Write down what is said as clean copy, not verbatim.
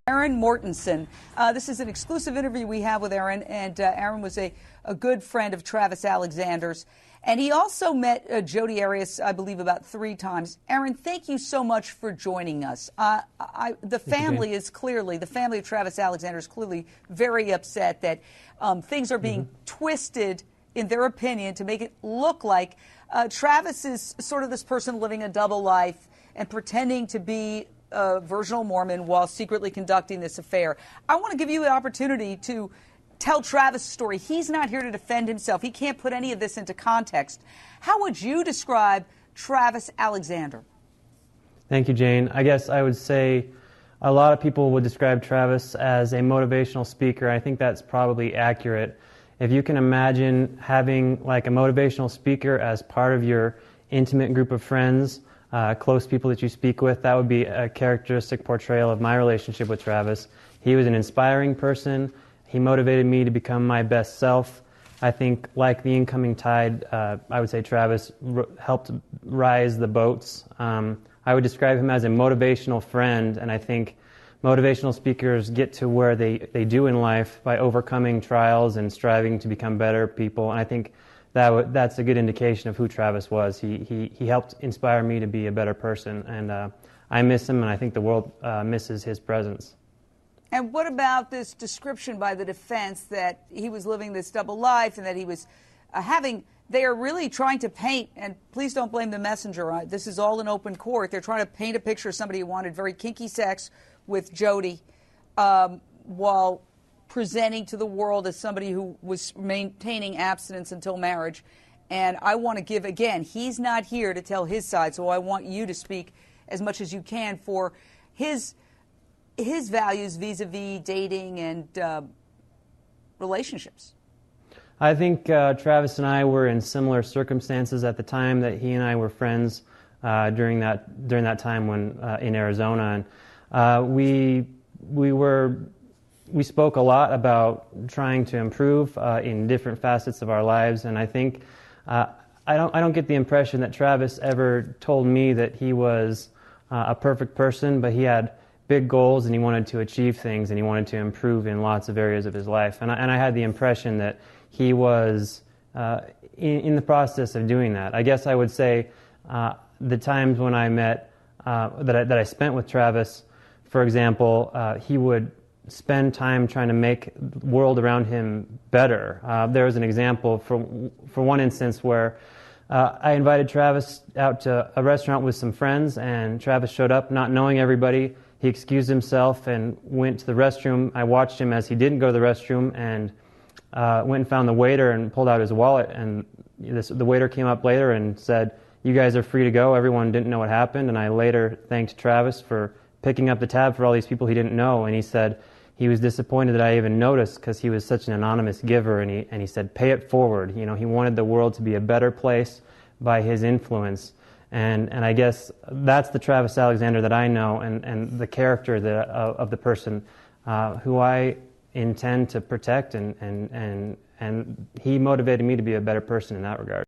Aaron Mortensen. This is an exclusive interview we have with Aaron, and Aaron was a good friend of Travis Alexander's. And he also met Jodi Arias, I believe, about 3 times. Aaron, thank you so much for joining us. The family is clearly, the family of Travis Alexander is clearly very upset that things are being twisted, in their opinion, to make it look like Travis is sort of this person living a double life and pretending to be a virginal Mormon while secretly conducting this affair. I want to give you an opportunity to tell Travis' story. He's not here to defend himself. He can't put any of this into context. How would you describe Travis Alexander? Thank you, Jane. I guess I would say a lot of people would describe Travis as a motivational speaker. I think that's probably accurate. If you can imagine having like a motivational speaker as part of your intimate group of friends, close people that you speak with, that would be a characteristic portrayal of my relationship with Travis. He was an inspiring person. He motivated me to become my best self. I think, like the incoming tide, I would say Travis helped rise the boats. I would describe him as a motivational friend, and I think motivational speakers get to where they do in life by overcoming trials and striving to become better people. And I think that's a good indication of who Travis was. He helped inspire me to be a better person, and I miss him, and I think the world misses his presence. And what about this description by the defense that he was living this double life and that he was they are really trying to paint, and please don't blame the messenger, this is all in open court, they're trying to paint a picture of somebody who wanted very kinky sex with Jodi while presenting to the world as somebody who was maintaining abstinence until marriage. And I want to give, again, he's not here to tell his side, so I want you to speak as much as you can for his values vis-a-vis dating and relationships. I think Travis and I were in similar circumstances at the time that he and I were friends during that time when in Arizona, and we spoke a lot about trying to improve in different facets of our lives, and I think I don't get the impression that Travis ever told me that he was a perfect person, but he had big goals and he wanted to achieve things and he wanted to improve in lots of areas of his life. And I had the impression that he was in the process of doing that. I guess I would say the times when I met, that I spent with Travis, for example, he would spend time trying to make the world around him better. There was an example for one instance where I invited Travis out to a restaurant with some friends, and Travis showed up not knowing everybody. He excused himself and went to the restroom. I watched him as he didn't go to the restroom and went and found the waiter and pulled out his wallet. And the waiter came up later and said, "You guys are free to go." Everyone didn't know what happened. And I later thanked Travis for picking up the tab for all these people he didn't know. And he said he was disappointed that I even noticed because he was such an anonymous giver. And he said, "Pay it forward." You know, he wanted the world to be a better place by his influence. And I guess that's the Travis Alexander that I know, and the character of the person who I intend to protect, and he motivated me to be a better person in that regard.